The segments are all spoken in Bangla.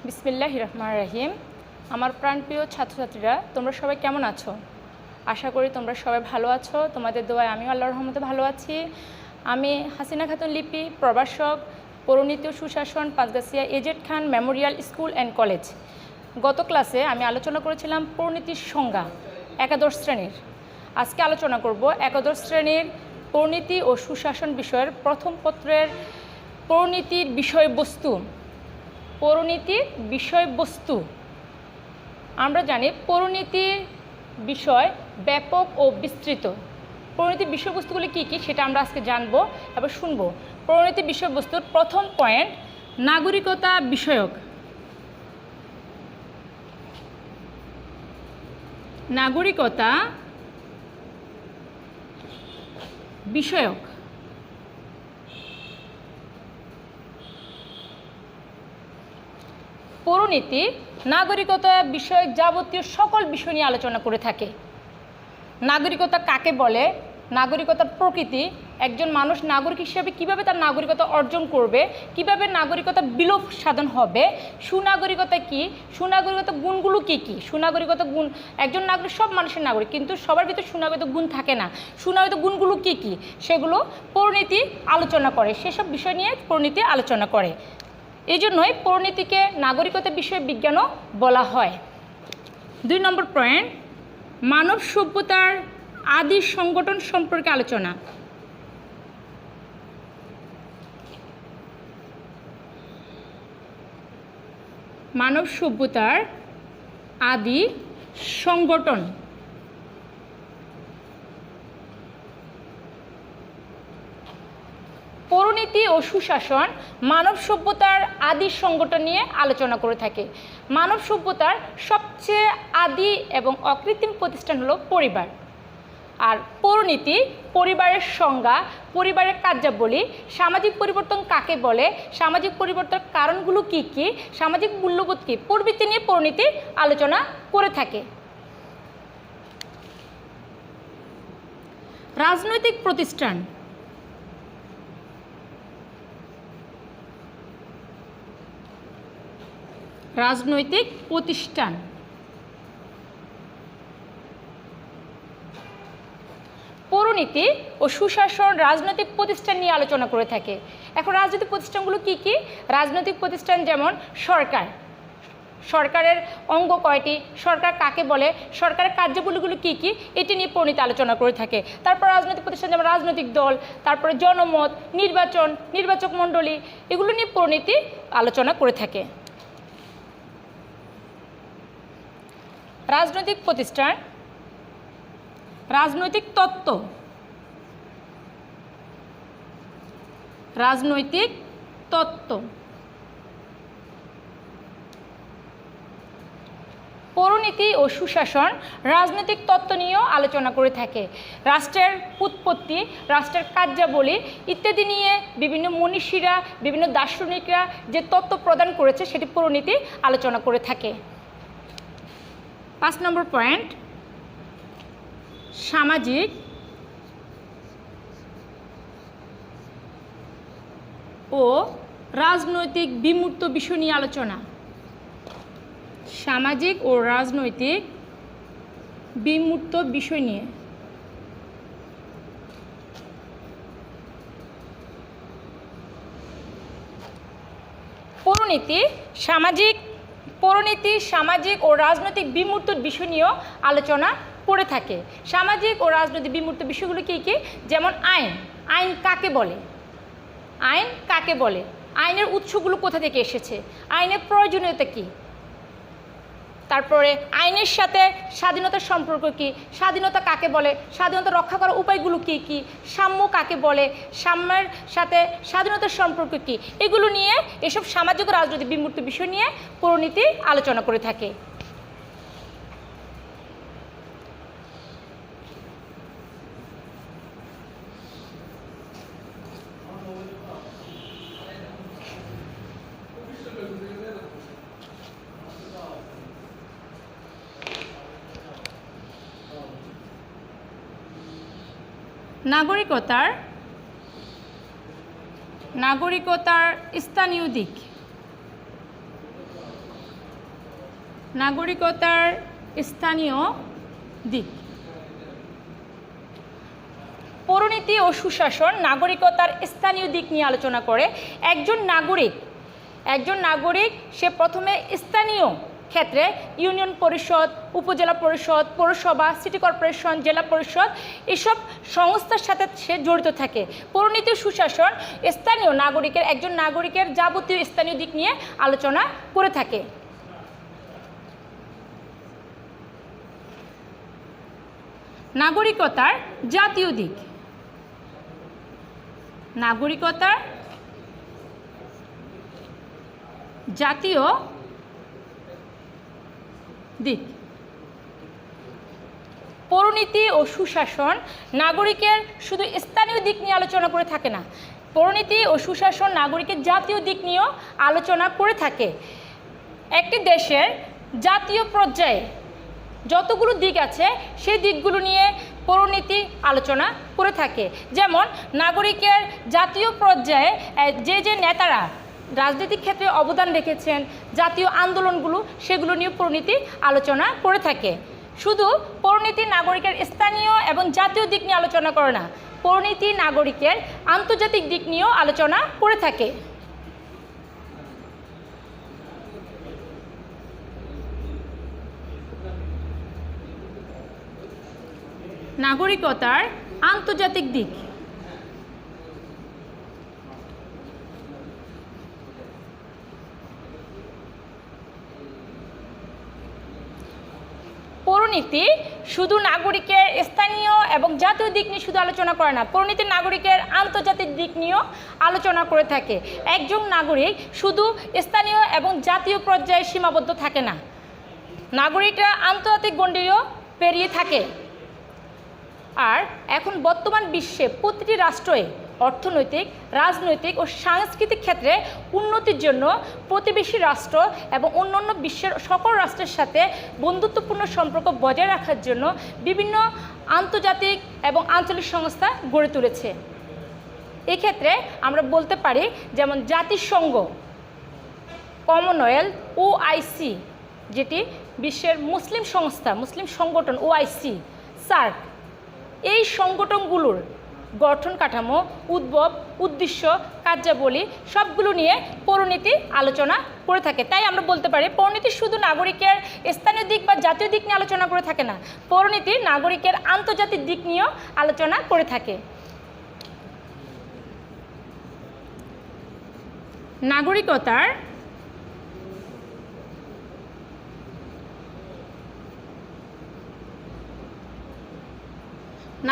বিসমিল্লাহির রহমানির রহিম। আমার প্রাণপ্রিয় ছাত্রছাত্রীরা, তোমরা সবাই কেমন আছো? আশা করি তোমরা সবাই ভালো আছো। তোমাদের দোয়ায় আমিও আল্লাহর রহমতে ভালো আছি। আমি হাসিনা খাতুন লিপি, প্রভাষক, পৌরনীতি ও সুশাসন, Panchgachhia AZ Khan memorial school and college. গত ক্লাসে আমি আলোচনা করেছিলাম পৌরনীতির সংজ্ঞা একাদশ শ্রেণীর। আজকে আলোচনা করব একাদশ শ্রেণীর পৌরনীতি ও সুশাসন বিষয়ের প্রথম পত্রের পৌরনীতির বিষয়বস্তু। পৌরনীতির বিষয়বস্তু। আমরা জানি পৌরনীতির বিষয় ব্যাপক ও বিস্তৃত। পৌরনীতির বিষয়বস্তুগুলি কী কী সেটা আমরা আজকে জানব এবং শুনব। পৌরনীতির বিষয়বস্তুর প্রথম পয়েন্ট নাগরিকতা বিষয়ক। নাগরিকতা বিষয়ক। পৌরনীতি নাগরিকতা বিষয়ক যাবতীয় সকল বিষয় নিয়ে আলোচনা করে থাকে। নাগরিকতা কাকে বলে, নাগরিকতার প্রকৃতি, একজন মানুষ নাগরিক হিসেবে কিভাবে তার নাগরিকতা অর্জন করবে, কিভাবে নাগরিকতা বিলোপ সাধন হবে, সুনাগরিকতা কি, সুনাগরিকতা গুণগুলো কি কি, সুনাগরিকতা গুণ, একজন নাগরিক সব মানুষের নাগরিক, কিন্তু সবার ভিতরে সুনাগরিক গুণ থাকে না, সুনাগরিক গুণগুলো কি কি সেগুলো পৌরনীতি আলোচনা করে। সেসব বিষয় নিয়ে পৌরনীতি আলোচনা করে। এই জন্যই পৌরনীতিকে নাগরিকতা বিষয় বিজ্ঞানও বলা হয়। 2 নম্বর পয়েন্ট মানব সভ্যতার আদি সংগঠন সম্পর্কে আলোচনা। মানব সভ্যতার আদি সংগঠন। পৌরনীতি ও সুশাসন মানব সভ্যতার আদি সংগঠন নিয়ে আলোচনা করে থাকে। মানব সভ্যতার সবচেয়ে আদি এবং অকৃত্রিম প্রতিষ্ঠান হলো পরিবার। আর পৌরনীতি পরিবারের সংজ্ঞা, পরিবারের কার্যাবলী, সামাজিক পরিবর্তন কাকে বলে, সামাজিক পরিবর্তনের কারণগুলো কি কি, সামাজিক মূল্যবোধ কী প্রভৃতি নিয়ে পৌরনীতি আলোচনা করে থাকে। রাজনৈতিক প্রতিষ্ঠান। রাজনৈতিক প্রতিষ্ঠান। পৌরনীতি ও সুশাসন রাজনৈতিক প্রতিষ্ঠান নিয়ে আলোচনা করে থাকে। এখন রাজনৈতিক প্রতিষ্ঠানগুলো কি কি? রাজনৈতিক প্রতিষ্ঠান যেমন সরকার, সরকারের অঙ্গ কয়টি, সরকার কাকে বলে, সরকারের কার্যাবলীগুলো কি কি, এটি নিয়ে পৌরনীতি আলোচনা করে থাকে। তারপর রাজনৈতিক প্রতিষ্ঠান যেমন রাজনৈতিক দল, তারপরে জনমত, নির্বাচন, নির্বাচক মণ্ডলী, এগুলো নিয়ে পৌরনীতি আলোচনা করে থাকে। রাজনৈতিক প্রতিষ্ঠান। রাজনৈতিক তত্ত্ব। রাজনৈতিক তত্ত্ব। পৌরনীতি ও সুশাসন রাজনৈতিক তত্ত্ব নিয়েও আলোচনা করে থাকে। রাষ্ট্রের উৎপত্তি, রাষ্ট্রের কার্যাবলী ইত্যাদি নিয়ে বিভিন্ন মনীষীরা, বিভিন্ন দার্শনিকরা যে তত্ত্ব প্রদান করেছে সেটি পৌরনীতি আলোচনা করে থাকে। 5 নম্বর পয়েন্ট সামাজিক ও রাজনৈতিক বিমূর্ত বিষয় নিয়ে আলোচনা। সামাজিক ও রাজনৈতিক বিমূর্ত বিষয় নিয়ে। পৌরনীতি সামাজিক ও রাজনৈতিক বিমূর্ত বিষয় নিয়েও আলোচনা করে থাকে। সামাজিক ও রাজনৈতিক বিমূর্ত বিষয়গুলো কী কী? যেমন আইন। আইন কাকে বলে, আইন কাকে বলে, আইনের উৎসগুলো কোথা থেকে এসেছে, আইনের প্রয়োজনীয়তা কী, তারপরে আইনের সাথে স্বাধীনতার সম্পর্ক কী, স্বাধীনতা কাকে বলে, স্বাধীনতা রক্ষা করার উপায়গুলো কী কী, সাম্য কাকে বলে, সাম্যের সাথে স্বাধীনতার সম্পর্ক কী, এগুলো নিয়ে, এসব সামাজিক ও রাজনৈতিক বিমূর্ত বিষয় নিয়ে পৌরনীতি আলোচনা করে থাকে। নাগরিকতার স্থানীয় দিক। নাগরিকতার স্থানীয় দিক। পৌরনীতি ও সুশাসন নাগরিকতার স্থানীয় দিক নিয়ে আলোচনা করে। একজন নাগরিক সে প্রথমে স্থানীয় ক্ষেত্রে ইউনিয়ন পরিষদ, উপজেলা পরিষদ, পৌরসভা, সিটি কর্পোরেশন, জেলা পরিষদ এসব সংস্থার সাথে সে জড়িত থাকে। পৌরনীতি ও সুশাসন একজন নাগরিকের যাবতীয় স্থানীয় দিক নিয়ে আলোচনা করে থাকে। নাগরিকতার জাতীয় দিক। নাগরিকতার জাতীয় দিক। পৌরনীতি ও সুশাসন নাগরিকের শুধু স্থানীয় দিক নিয়ে আলোচনা করে থাকে না, পৌরনীতি ও সুশাসন নাগরিকের জাতীয় দিক নিয়েও আলোচনা করে থাকে। একটি দেশের জাতীয় পর্যায়ে যতগুলো দিক আছে সেই দিকগুলো নিয়ে পৌরনীতি আলোচনা করে থাকে। যেমন নাগরিকের জাতীয় পর্যায়ে যে নেতারা রাজনৈতিক ক্ষেত্রে অবদান রেখেছেন, জাতীয় আন্দোলনগুলো সেগুলো নিয়ে পৌরনীতি আলোচনা করে থাকে। শুধু পৌরনীতি নাগরিকের স্থানীয় এবং জাতীয় দিক নিয়ে আলোচনা করে না, পৌরনীতি নাগরিকের আন্তর্জাতিক দিক নিয়েও আলোচনা করে থাকে। নাগরিকতার আন্তর্জাতিক দিক। পৌরনীতি শুধু নাগরিকের স্থানীয় এবং জাতীয় দিক নিয়ে শুধু আলোচনা করে না, পৌরনীতি নাগরিকের আন্তর্জাতিক দিক নিয়েও আলোচনা করে থাকে। একজন নাগরিক শুধু স্থানীয় এবং জাতীয় পর্যায়ে সীমাবদ্ধ থাকে না, নাগরিকরা আন্তর্জাতিক গণ্ডিও পেরিয়ে থাকে। আর এখন বর্তমান বিশ্বে প্রতিটি রাষ্ট্রই অর্থনৈতিক, রাজনৈতিক ও সাংস্কৃতিক ক্ষেত্রে উন্নতির জন্য প্রতিবেশী রাষ্ট্র এবং অন্যান্য বিশ্বের সকল রাষ্ট্রের সাথে বন্ধুত্বপূর্ণ সম্পর্ক বজায় রাখার জন্য বিভিন্ন আন্তর্জাতিক এবং আঞ্চলিক সংস্থা গড়ে তুলেছে। এক্ষেত্রে আমরা বলতে পারি যেমন জাতিসংঘ, কমনওয়েলথ, ওআইসি যেটি বিশ্বের মুসলিম সংস্থা, মুসলিম সংগঠন, ওআইসি, সার্ক, এই সংগঠনগুলোর গঠন কাঠামো, উদ্ভব, উদ্দেশ্য, কার্যাবলী সবগুলো নিয়ে পৌরনীতি আলোচনা করে থাকে। তাই আমরা বলতে পারি পৌরনীতি শুধু নাগরিকের স্থানীয় দিক বা জাতীয় দিক নিয়ে আলোচনা করে থাকে না, পৌরনীতি নাগরিকের আন্তর্জাতিক দিক নিয়েও আলোচনা করে থাকে।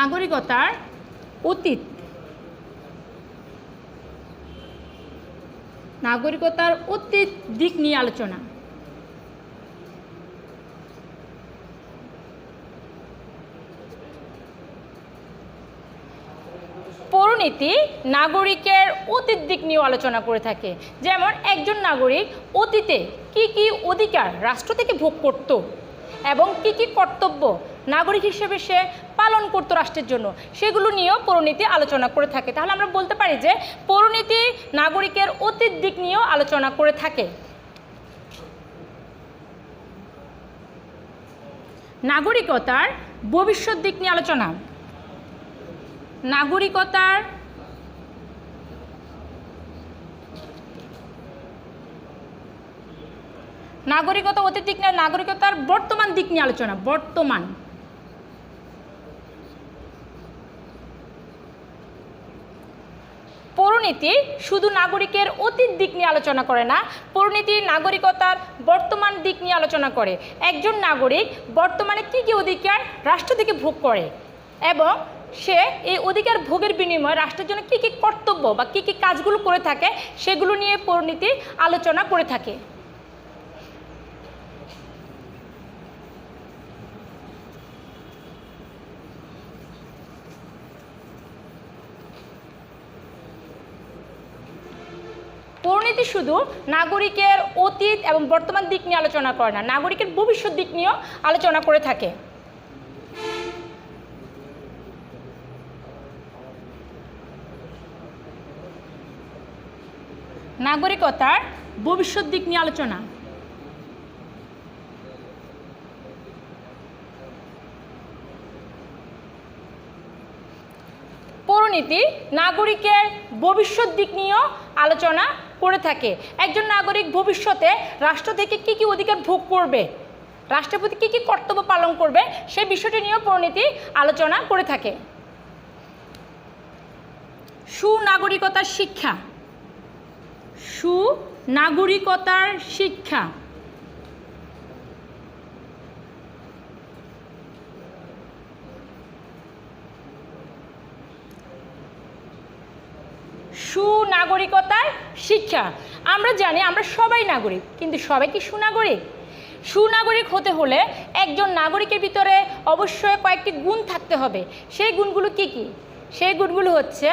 নাগরিকতার অতীত। নাগরিকতার অতীত দিক নিয়ে আলোচনা। পৌরনীতি নাগরিকের অতীত দিক নিয়ে আলোচনা করে থাকে। যেমন একজন নাগরিক অতীতে কি কি অধিকার রাষ্ট্র থেকে ভোগ করত এবং কি কি কর্তব্য নাগরিক হিসেবে সে পালন করতো রাষ্ট্রের জন্য, সেগুলো নিয়েও পৌরনীতি আলোচনা করে থাকে। তাহলে আমরা বলতে পারি যে পৌরনীতি নাগরিকের অতীত দিক নিয়েও আলোচনা করে থাকে। নাগরিকতার ভবিষ্যৎ দিক নিয়ে আলোচনা। নাগরিকতা অতীত দিক নিয়ে, নাগরিকতার বর্তমান দিক নিয়ে আলোচনা। বর্তমান পৌরনীতি শুধু নাগরিকের অতীত দিক নিয়ে আলোচনা করে না, পৌরনীতি নাগরিকতার বর্তমান দিক নিয়ে আলোচনা করে। একজন নাগরিক বর্তমানে কী কী অধিকার রাষ্ট্র থেকে ভোগ করে এবং সে এই অধিকার ভোগের বিনিময়ে রাষ্ট্রের জন্য কী কী কর্তব্য বা কী কী কাজগুলো করে থাকে সেগুলো নিয়ে পৌরনীতি আলোচনা করে থাকে। পৌরনীতি শুধু নাগরিকের অতীত এবং বর্তমান দিক নিয়ে আলোচনা করে না, নাগরিকের ভবিষ্যৎ দিক নিয়েও আলোচনা করে থাকে। নাগরিকতার ভবিষ্যৎ দিক নিয়ে আলোচনা। পরিণতি নাগরিকের ভবিষ্যৎ দিক নিয়েও আলোচনা করে থাকে। একজন নাগরিক ভবিষ্যতে রাষ্ট্র থেকে কী কী অধিকার ভোগ করবে, রাষ্ট্রের প্রতি কী কী কর্তব্য পালন করবে, সেই বিষয়টি নিয়েও পরিণতি আলোচনা করে থাকে। সুনাগরিকতার শিক্ষা। সুনাগরিকতার শিক্ষা সুনাগরিকতার শিক্ষা। আমরা জানি আমরা সবাই নাগরিক, কিন্তু সবাই কি সুনাগরিক? সুনাগরিক হতে হলে একজন নাগরিকের ভিতরে অবশ্যই কয়েকটি গুণ থাকতে হবে। সেই গুণগুলো কি কি? সেই গুণগুলো হচ্ছে,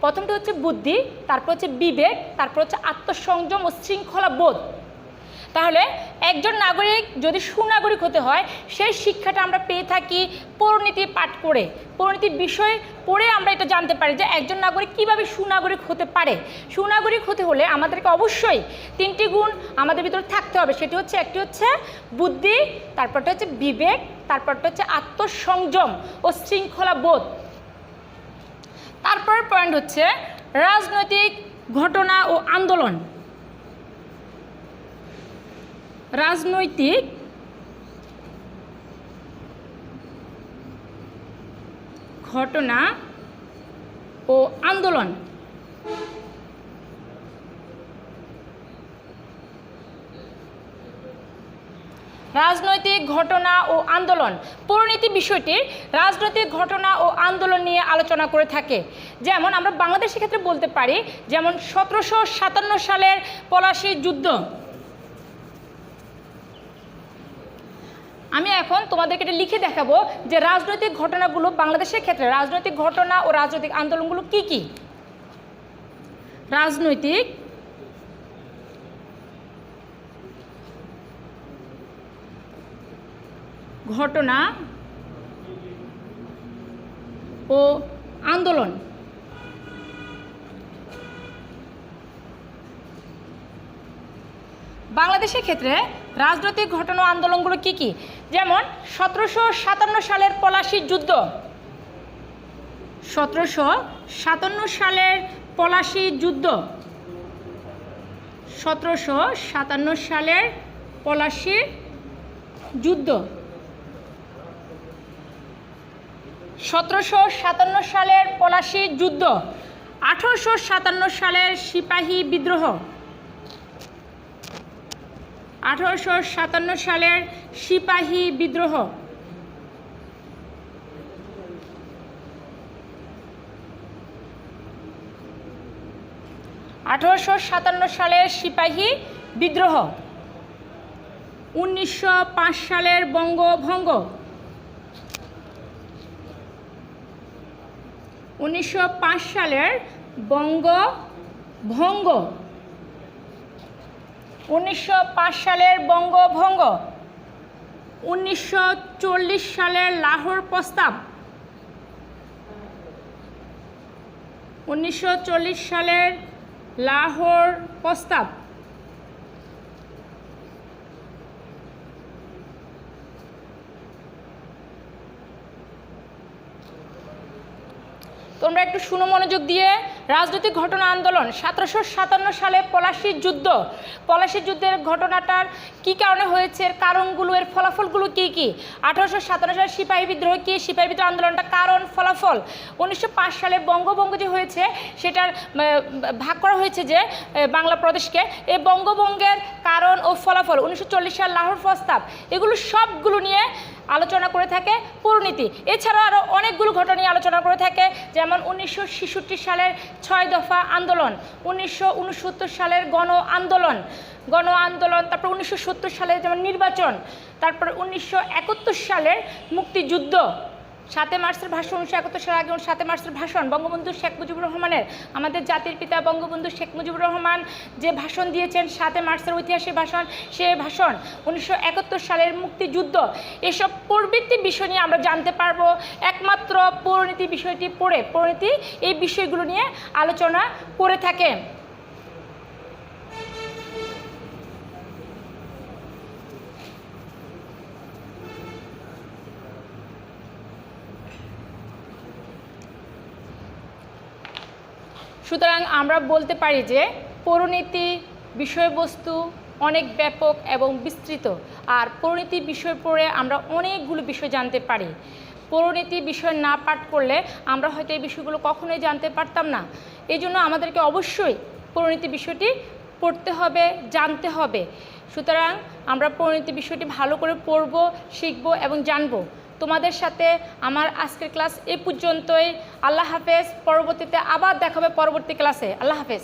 প্রথমটা হচ্ছে বুদ্ধি, তারপর হচ্ছে বিবেক, তারপর হচ্ছে আত্মসংযম ও শৃঙ্খলা বোধ। তাহলে একজন নাগরিক যদি সুনাগরিক হতে হয়, সেই শিক্ষাটা আমরা পেয়ে থাকি পরিণতি পাঠ করে। পরিণতির বিষয় পড়ে আমরা এটা জানতে পারি যে একজন নাগরিক কিভাবে সুনাগরিক হতে পারে। সুনাগরিক হতে হলে আমাদেরকে অবশ্যই তিনটি গুণ আমাদের ভিতরে থাকতে হবে। সেটি হচ্ছে, একটি হচ্ছে বুদ্ধি, তারপরটা হচ্ছে বিবেক, তারপরটা হচ্ছে আত্মসংযম ও শৃঙ্খলা বোধ। তারপরের পয়েন্ট হচ্ছে রাজনৈতিক ঘটনা ও আন্দোলন। রাজনৈতিক ঘটনা ও আন্দোলন। রাজনৈতিক ঘটনা ও আন্দোলন। পরিণতি বিষয়টি রাজনৈতিক ঘটনা ও আন্দোলন নিয়ে আলোচনা করে থাকে। যেমন আমরা বাংলাদেশের ক্ষেত্রে বলতে পারি, যেমন 1757 সালের পলাশীর যুদ্ধ। আমি এখন তোমাদেরকে এটা লিখে দেখাবো যে রাজনৈতিক ঘটনাগুলো বাংলাদেশের ক্ষেত্রে রাজনৈতিক ঘটনা ও রাজনৈতিক আন্দোলনগুলো কি কি। রাজনৈতিক ঘটনা ও আন্দোলন। বাংলাদেশের ক্ষেত্রে রাজনৈতিক ঘটনা আন্দোলনগুলো কি কি? যেমন 1757 সালের পলাশীর যুদ্ধ। 1757 সালের পলাশীর যুদ্ধ। 1757 সালের পলাশীর যুদ্ধ। 1757 সালের পলাশীর যুদ্ধ। 1857 সালের সিপাহী বিদ্রোহ। 1857 সালের সিপাহী বিদ্রোহ। 1857 সালের সিপাহী বিদ্রোহ। 1905 সালের বঙ্গভঙ্গ। 1905 সালের বঙ্গভঙ্গ। 1905 সালের বঙ্গভঙ্গ। 1940 সালের লাহোর প্রস্তাব। 1940 সালের লাহোর প্রস্তাব। তোমরা একটু শুনো মনোযোগ দিয়ে। রাজনৈতিক ঘটনা আন্দোলন 1757 সালে পলাশীর যুদ্ধ। পলাশীর যুদ্ধের ঘটনাটার কি কারণে হয়েছে, এর কারণগুলো, এর ফলাফলগুলো কি কি। 1857 সালে সিপাহী বিদ্রোহ কি, সিপাহী বিদ্রোহ আন্দোলনটা কারণ ফলাফল। 1905 সালে বঙ্গভঙ্গ যে হয়েছে সেটার ভাগ করা হয়েছে যে বাংলা প্রদেশকে, এই বঙ্গভঙ্গের কারণ ও ফলাফল। 1940 সাল লাহোর প্রস্তাব, এগুলো সবগুলো নিয়ে আলোচনা করে থাকে পরিণতি। এছাড়াও আরও অনেকগুলো ঘটনা নিয়ে আলোচনা করে থাকে, যেমন 1966 সালের 6 দফা আন্দোলন, 1969 সালের গণ আন্দোলন, তারপর 1970 সালে যেমন নির্বাচন, তারপর 1971 সালের মুক্তিযুদ্ধ, 7 মার্চের ভাষণ। 1971 সালের আগে 7 মার্চের ভাষণ বঙ্গবন্ধু শেখ মুজিবুর রহমানের, আমাদের জাতির পিতা বঙ্গবন্ধু শেখ মুজিবুর রহমান যে ভাষণ দিয়েছেন 7 মার্চের ঐতিহাসিক ভাষণ, সে ভাষণ। 1971 সালের মুক্তিযুদ্ধ। এসব প্রবৃত্তি বিষয় নিয়ে আমরা জানতে পারবো একমাত্র পরিণতি বিষয়টি পড়ে। পরিণতি এই বিষয়গুলো নিয়ে আলোচনা করে থাকে। সুতরাং আমরা বলতে পারি যে পৌরনীতি বিষয়বস্তু অনেক ব্যাপক এবং বিস্তৃত, আর পৌরনীতি বিষয় পড়ে আমরা অনেকগুলো বিষয় জানতে পারি। পৌরনীতি বিষয় না পাঠ করলে আমরা হয়তো এই বিষয়গুলো কখনোই জানতে পারতাম না। এই জন্য আমাদেরকে অবশ্যই পৌরনীতি বিষয়টি পড়তে হবে, জানতে হবে। সুতরাং আমরা পৌরনীতি বিষয়টি ভালো করে পড়ব, শিখব এবং জানব। তোমাদের সাথে আমার আজকের ক্লাস এ পর্যন্তই। আল্লাহ হাফেজ। পরবর্তীতে আবার দেখা হবে পরবর্তী ক্লাসে। আল্লাহ হাফেজ।